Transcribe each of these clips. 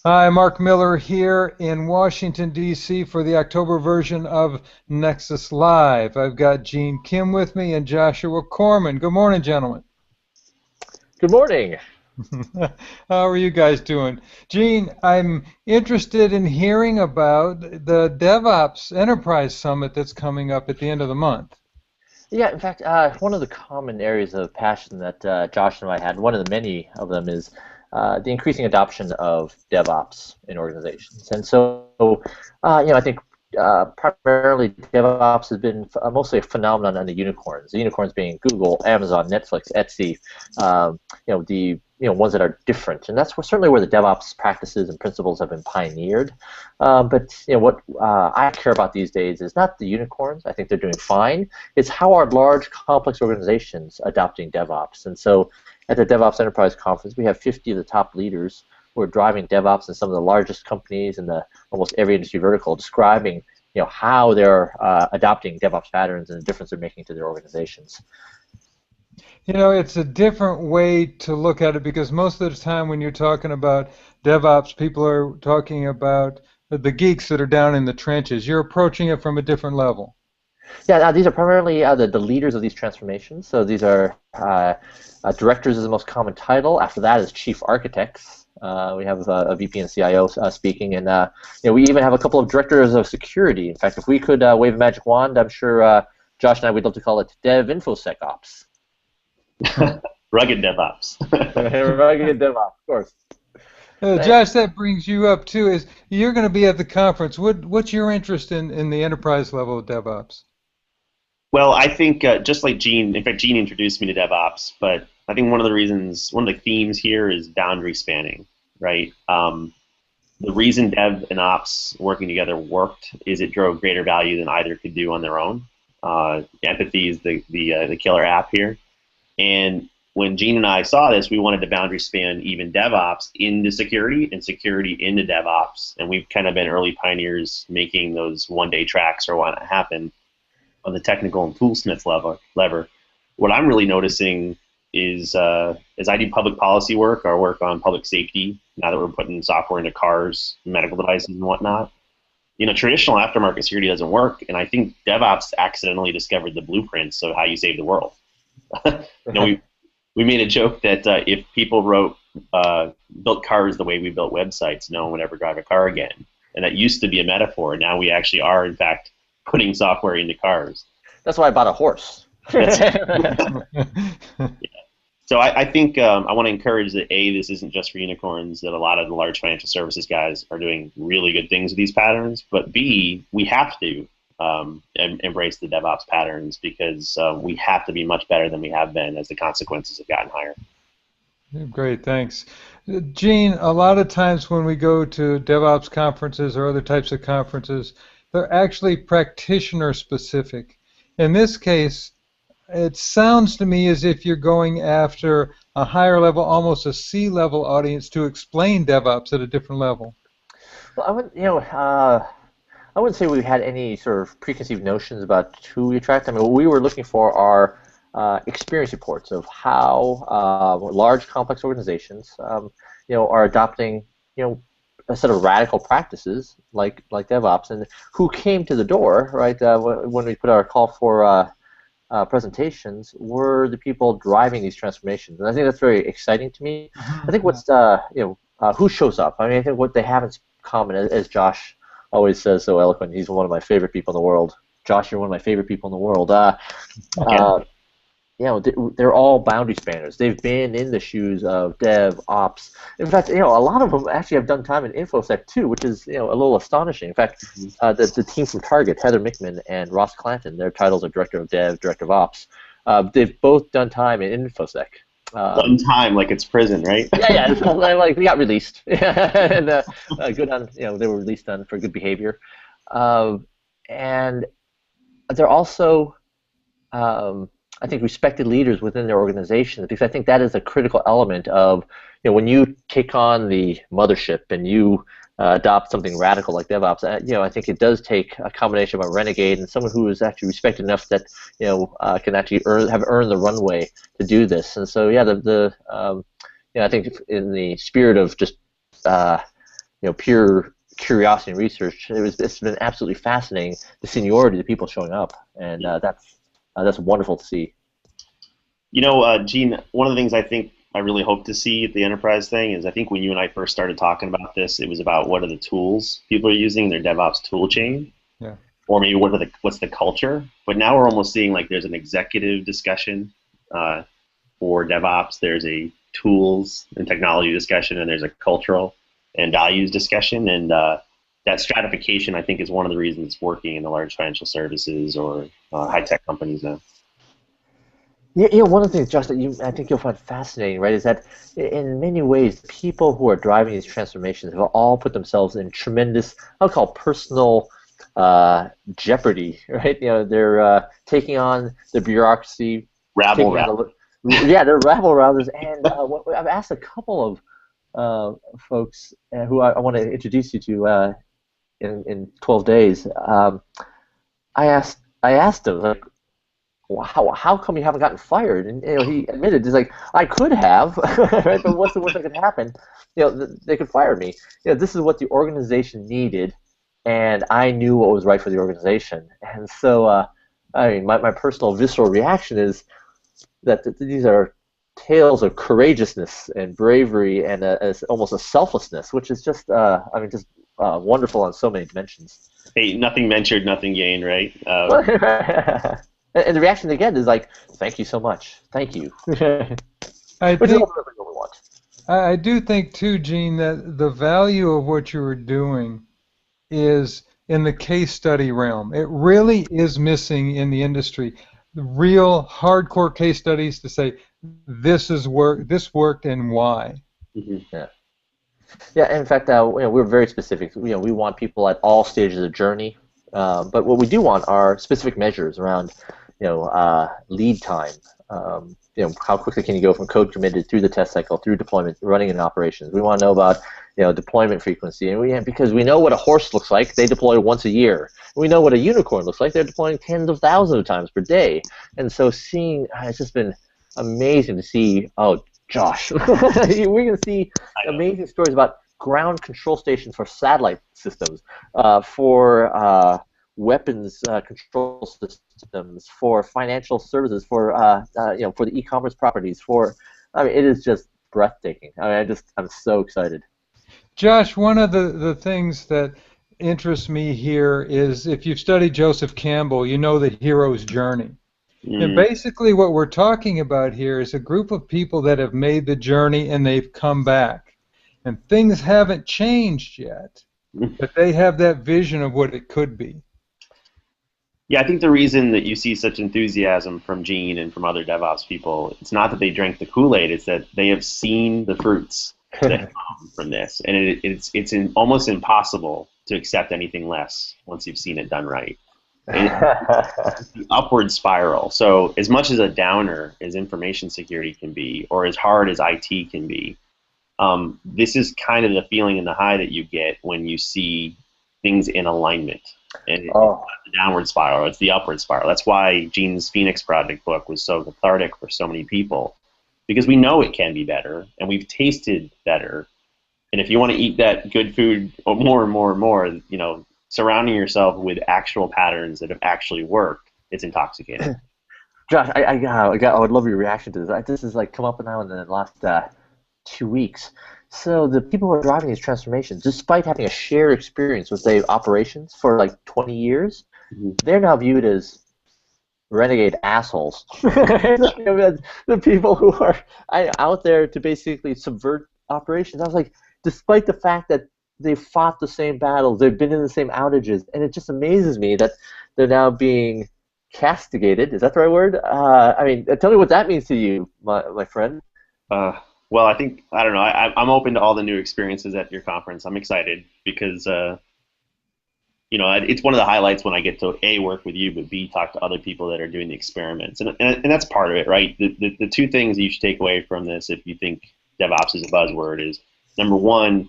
Hi, Mark Miller here in Washington, D.C. for the October version of Nexus Live. I've got Gene Kim with me and Joshua Corman. Good morning, gentlemen. Good morning. How are you guys doing? Gene, I'm interested in hearing about the DevOps Enterprise Summit that's coming up at the end of the month. Yeah, in fact, one of the common areas of passion that Josh and I had, one of the many of them, is the increasing adoption of DevOps in organizations. And so, I think primarily DevOps has been mostly a phenomenon on the unicorns. The unicorns being Google, Amazon, Netflix, Etsy, the ones that are different, and that's certainly where the DevOps practices and principles have been pioneered. But what I care about these days is not the unicorns. I think they're doing fine. It's how are large, complex organizations adopting DevOps. And so, at the DevOps Enterprise Conference, we have 50 of the top leaders who are driving DevOps in some of the largest companies in almost every industry vertical, describing how they're adopting DevOps patterns and the difference they're making to their organizations. It's a different way to look at it because most of the time when you're talking about DevOps, people are talking about the geeks that are down in the trenches. You're approaching it from a different level. Yeah, these are primarily the leaders of these transformations. So these are directors is the most common title. After that is chief architects. We have a VP and CIO speaking, and we even have a couple of directors of security. In fact, if we could wave a magic wand, I'm sure Josh and I would love to call it Dev InfoSec Ops. Rugged DevOps. Rugged DevOps, of course. Josh, that brings you up too. Is you're going to be at the conference? What's your interest in the enterprise level of DevOps? Well, I think just like Gene, in fact, Gene introduced me to DevOps, but I think one of the themes here is boundary spanning, right? The reason Dev and Ops working together worked is it drove greater value than either could do on their own. Empathy is the killer app here. And when Gene and I saw this, we wanted to boundary span even DevOps into security and security into DevOps. And we've kind of been early pioneers making those one-day tracks or what happen on the technical and toolsmith lever. What I'm really noticing is as I do public policy work or work on public safety, now that we're putting software into cars, medical devices and whatnot, traditional aftermarket security doesn't work. And I think DevOps accidentally discovered the blueprints of how you save the world. We made a joke that if people built cars the way we built websites, no one would ever drive a car again. And that used to be a metaphor. Now we actually are, in fact, putting software into cars. That's why I bought a horse. Yeah. So I think I want to encourage that, A, this isn't just for unicorns, that a lot of the large financial services guys are doing really good things with these patterns, but B, we have to embrace the DevOps patterns because we have to be much better than we have been as the consequences have gotten higher. Great, thanks. Gene, a lot of times when we go to DevOps conferences or other types of conferences, they're actually practitioner specific. In this case, it sounds to me as if you're going after a higher level, almost a C-level audience to explain DevOps at a different level. Well, I wouldn't say we had any sort of preconceived notions about who we attract. I mean, what we were looking for are experience reports of how large, complex organizations, are adopting, a set of radical practices like DevOps, and who came to the door, right? When we put our call for presentations, were the people driving these transformations, and I think that's very exciting to me. I think what's who shows up. I mean, I think what they have in common, as Josh always says so eloquent. He's one of my favorite people in the world. Josh, you're one of my favorite people in the world. They're all boundary spanners. They've been in the shoes of Dev, Ops. In fact, a lot of them actually have done time in InfoSec too, which is a little astonishing. In fact, the team from Target, Heather Mickman and Ross Clanton, their titles are Director of Dev, Director of Ops. They've both done time in InfoSec. Done time like it's prison, right? Yeah. Like they got released, and good on they were released for good behavior, and they're also. I think respected leaders within their organizations, because I think that is a critical element of when you take on the mothership and you adopt something radical like DevOps. I think it does take a combination of a renegade and someone who is actually respected enough that can actually have earned the runway to do this. And so I think in the spirit of just pure curiosity and research. It's been absolutely fascinating, the seniority of the people showing up, and that's wonderful to see. Gene, one of the things I think I really hope to see at the enterprise thing is I think when you and I first started talking about this, it was about what are the tools people are using, their DevOps tool chain, Yeah. or maybe what's the culture. But now we're almost seeing like there's an executive discussion for DevOps. There's a tools and technology discussion, and there's a cultural and values discussion. And that stratification, I think, is one of the reasons it's working in the large financial services or high-tech companies now. Yeah, one of the things, Josh, that I think you'll find fascinating, right, is that in many ways, people who are driving these transformations have all put themselves in tremendous, I'll call personal jeopardy, right? They're taking on the bureaucracy, Rabble. They're rabble rousers, and I've asked a couple of folks who I want to introduce you to in 12 days. I asked them, like, how come you haven't gotten fired? And he admitted, he's like, I could have, right? But what's the worst that could happen? They could fire me. This is what the organization needed, and I knew what was right for the organization. And so, my personal visceral reaction is that these are tales of courageousness and bravery and almost a selflessness, which is just, wonderful on so many dimensions. Hey, nothing ventured, nothing gained, right? And the reaction again is like, "Thank you so much, thank you." I do think too, Gene, that the value of what you were doing is in the case study realm. It really is missing in the industry. The real hardcore case studies to say this worked, and why. Mm-hmm. Yeah. In fact, we're very specific. We want people at all stages of the journey, but what we do want are specific measures around, lead time. How quickly can you go from code committed through the test cycle, through deployment, running in operations. We want to know about deployment frequency, and because we know what a horse looks like, they deploy once a year. We know what a unicorn looks like, they're deploying tens of thousands of times per day. And so it's just been amazing to see. Oh, Josh, we're going to see amazing stories about ground control stations for satellite systems, for weapons control systems, for financial services, for the e-commerce properties. It is just breathtaking. I'm so excited. Josh, one of the things that interests me here is if you've studied Joseph Campbell, you know the hero's journey. And basically what we're talking about here is a group of people that have made the journey and they've come back. And things haven't changed yet, but they have that vision of what it could be. Yeah, I think the reason that you see such enthusiasm from Gene and from other DevOps people, it's not that they drank the Kool-Aid, it's that they have seen the fruits that come from this. And it's almost impossible to accept anything less once you've seen it done right. It's the upward spiral. So as much as a downer as information security can be, or as hard as IT can be, this is kind of the feeling and the high that you get when you see things in alignment. And it's not the downward spiral, it's the upward spiral. That's why Gene's Phoenix Project book was so cathartic for so many people, because we know it can be better, and we've tasted better. And if you want to eat that good food more and more and more, surrounding yourself with actual patterns that have actually worked, it's intoxicating. Josh, I would love your reaction to this. This has come up now in the last 2 weeks. So the people who are driving these transformations, despite having a shared experience with, say, operations for 20 years, they're now viewed as renegade assholes. The people who are out there to basically subvert operations. I was like, despite the fact that they've fought the same battles, they've been in the same outages, and it just amazes me that they're now being castigated. Is that the right word? Tell me what that means to you, my friend. Well, I don't know. I'm open to all the new experiences at your conference. I'm excited because, it's one of the highlights when I get to A, work with you, but B, talk to other people that are doing the experiments. And that's part of it, right? The two things you should take away from this, if you think DevOps is a buzzword, is number one,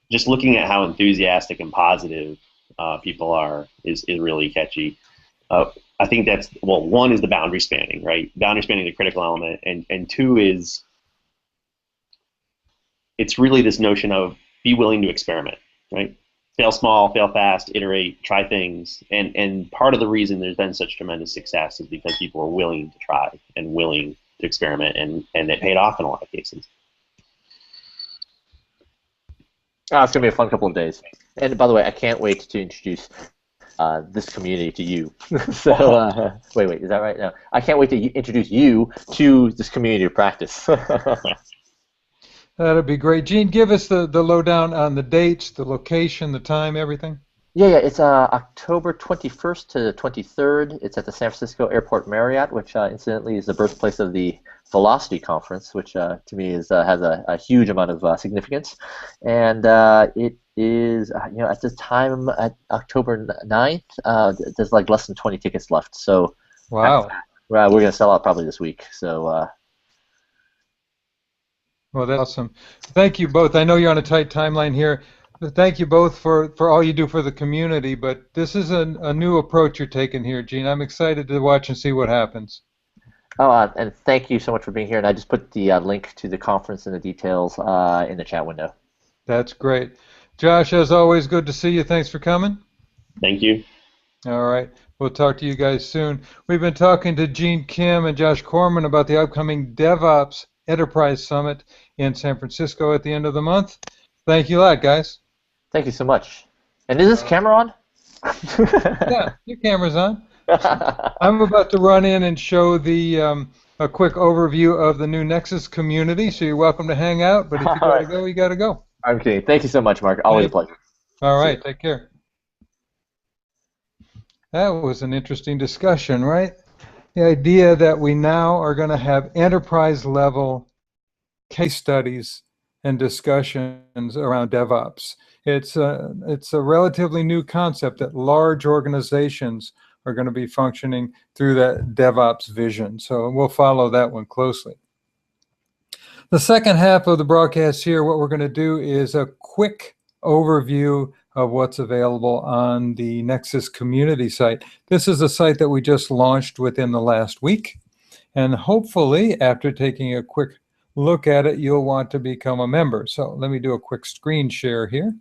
just looking at how enthusiastic and positive people are is really catchy. I think one is the boundary spanning, right? Boundary spanning is a critical element, and two is it's really this notion of be willing to experiment. right? Fail small, fail fast, iterate, try things. And part of the reason there's been such tremendous success is because people are willing to try and willing to experiment, and it paid off in a lot of cases. Oh, it's going to be a fun couple of days. And by the way, I can't wait to introduce this community to you. So, wait, is that right? No, I can't wait to introduce you to this community of practice. That'd be great. Gene, give us the lowdown on the dates, the location, the time, everything. Yeah, it's October 21st to 23rd. It's at the San Francisco Airport Marriott, which incidentally is the birthplace of the Velocity Conference, which to me has a huge amount of significance. And it is, at the time, at October 9th, there's like less than 20 tickets left. So wow, we're going to sell out probably this week. So. Well, that's awesome. Thank you both. I know you're on a tight timeline here. Thank you both for all you do for the community, but this is a new approach you're taking here, Gene. I'm excited to watch and see what happens. Oh, and thank you so much for being here. And I just put the link to the conference and the details in the chat window. That's great. Josh, as always, good to see you. Thanks for coming. Thank you. All right. We'll talk to you guys soon. We've been talking to Gene Kim and Josh Corman about the upcoming DevOps Enterprise Summit in San Francisco at the end of the month. Thank you a lot, guys. Thank you so much. And is this camera on? Yeah, your camera's on. I'm about to run in and show the a quick overview of the new Nexus community, so you're welcome to hang out, but if you gotta go, you gotta go. Okay, thank you so much, Mark. Always a pleasure. All right, take care. That was an interesting discussion, right? The idea that we now are going to have enterprise-level case studies and discussions around DevOps. It's a relatively new concept that large organizations are going to be functioning through that DevOps vision. So we'll follow that one closely. The second half of the broadcast here, what we're going to do is a quick overview of what's available on the Nexus community site. This is a site that we just launched within the last week. And hopefully, after taking a quick look at it, you'll want to become a member. So let me do a quick screen share here.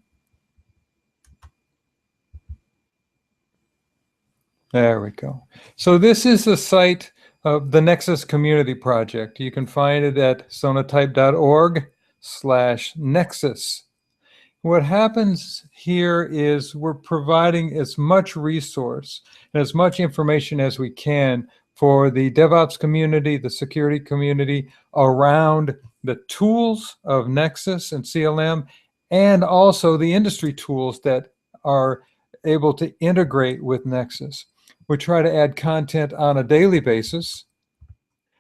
There we go. So this is the site of the Nexus Community Project. You can find it at sonatype.org/Nexus. What happens here is we're providing as much resource and as much information as we can for the DevOps community, the security community, around the tools of Nexus and CLM, and also the industry tools that are able to integrate with Nexus. We try to add content on a daily basis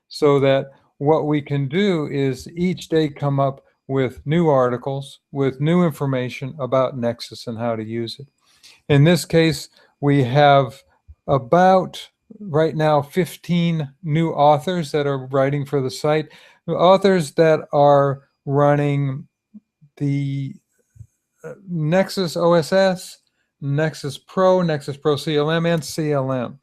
so that what we can do is each day come up with new articles, with new information about Nexus and how to use it. In this case, we have about, right now, 15 new authors that are writing for the site, authors that are running the Nexus OSS, Nexus Pro CLM, and CLM.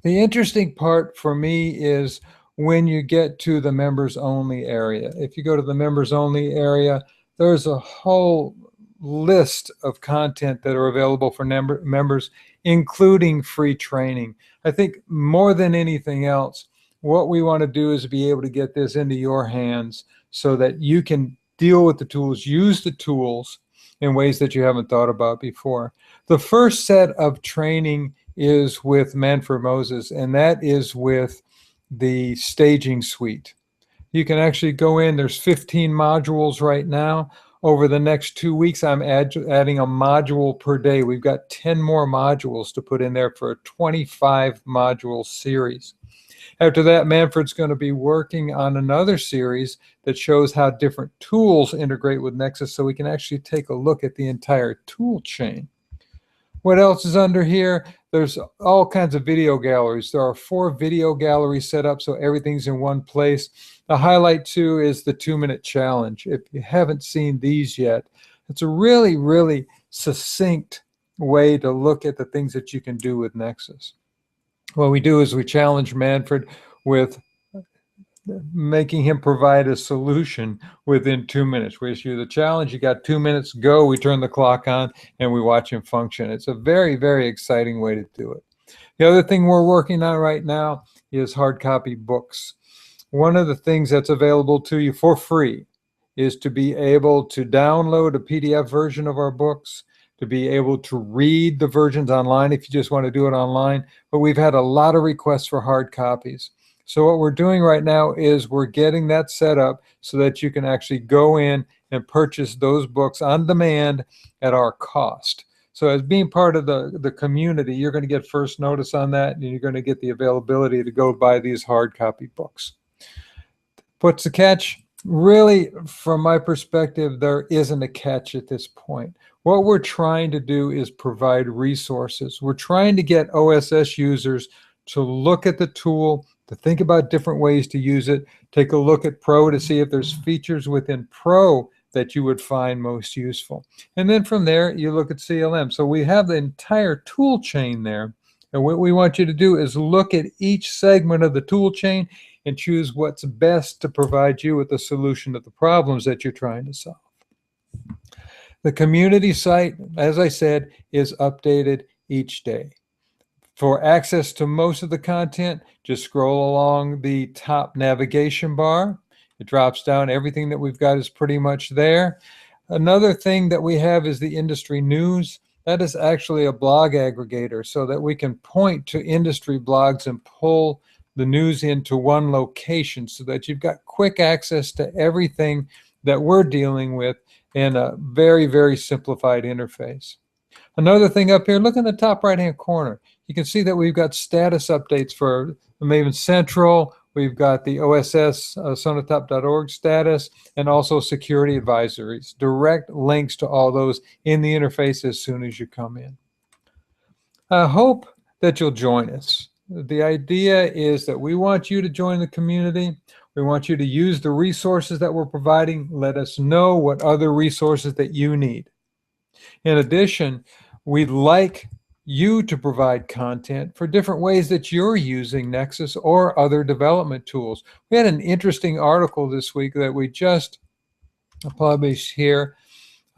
The interesting part for me is when you get to the members only area. If you go to the members only area, there's a whole list of content that are available for members, including free training. I think more than anything else, what we want to do is be able to get this into your hands so that you can deal with the tools, use the tools in ways that you haven't thought about before. The first set of training is with Manfred Moses, and that is with the staging suite. You can actually go in, there's 15 modules right now. Over the next 2 weeks, I'm adding a module per day. We've got 10 more modules to put in there for a 25 module series. After that, Manfred's going to be working on another series that shows how different tools integrate with Nexus so we can actually take a look at the entire tool chain. What else is under here? There's all kinds of video galleries. There are 4 video galleries set up so everything's in one place. The highlight too is the 2-minute challenge. If you haven't seen these yet, it's a really, really succinct way to look at the things that you can do with Nexus. What we do is we challenge Manfred with making him provide a solution within 2 minutes. We issue the challenge, you got 2 minutes, go, we turn the clock on, and we watch him function. It's a very, very exciting way to do it. The other thing we're working on right now is hard copy books. One of the things that's available to you for free is to be able to download a PDF version of our books, to be able to read the versions online if you just want to do it online. But we've had a lot of requests for hard copies. So what we're doing right now is we're getting that set up so that you can actually go in and purchase those books on demand at our cost. So as being part of the community, you're going to get first notice on that, and you're going to get the availability to go buy these hard copy books. What's the catch? Really, from my perspective, there isn't a catch at this point. What we're trying to do is provide resources. We're trying to get OSS users to look at the tool, to think about different ways to use it, take a look at Pro to see if there's features within Pro that you would find most useful. And then from there, you look at CLM. So we have the entire tool chain there. And what we want you to do is look at each segment of the tool chain and choose what's best to provide you with a solution to the problems that you're trying to solve. The community site, as I said, is updated each day. For access to most of the content, just scroll along the top navigation bar. It drops down. Everything that we've got is pretty much there. Another thing that we have is the industry news. That is actually a blog aggregator so that we can point to industry blogs and pull the news into one location so that you've got quick access to everything that we're dealing with in a very, very simplified interface. Another thing up here, look in the top right-hand corner. You can see that we've got status updates for Maven Central. We've got the OSS sonotop.org status, and also security advisories. Direct links to all those in the interface as soon as you come in. I hope that you'll join us. The idea is that we want you to join the community. We want you to use the resources that we're providing. Let us know what other resources that you need. In addition, we'd like you to provide content for different ways that you're using Nexus or other development tools. We had an interesting article this week that we just published here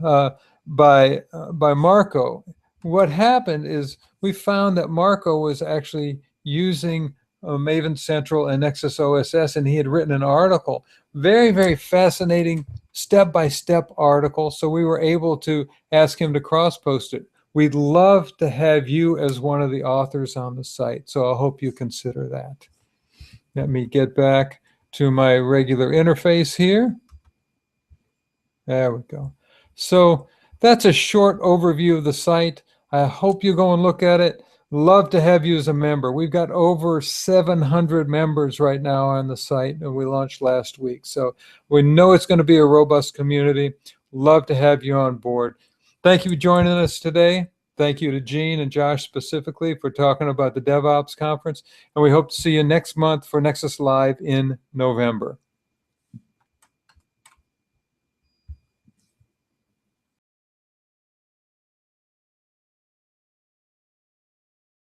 by Marco. What happened is we found that Marco was actually using Maven Central and Nexus OSS, and he had written an article. Very, very fascinating step-by-step article, so we were able to ask him to cross-post it. We'd love to have you as one of the authors on the site, so I hope you consider that. Let me get back to my regular interface here. There we go. So that's a short overview of the site. I hope you go and look at it. Love to have you as a member. We've got over 700 members right now on the site, and we launched last week. So we know it's going to be a robust community. Love to have you on board. Thank you for joining us today. Thank you to Gene and Josh specifically for talking about the DevOps conference. And we hope to see you next month for Nexus Live in November.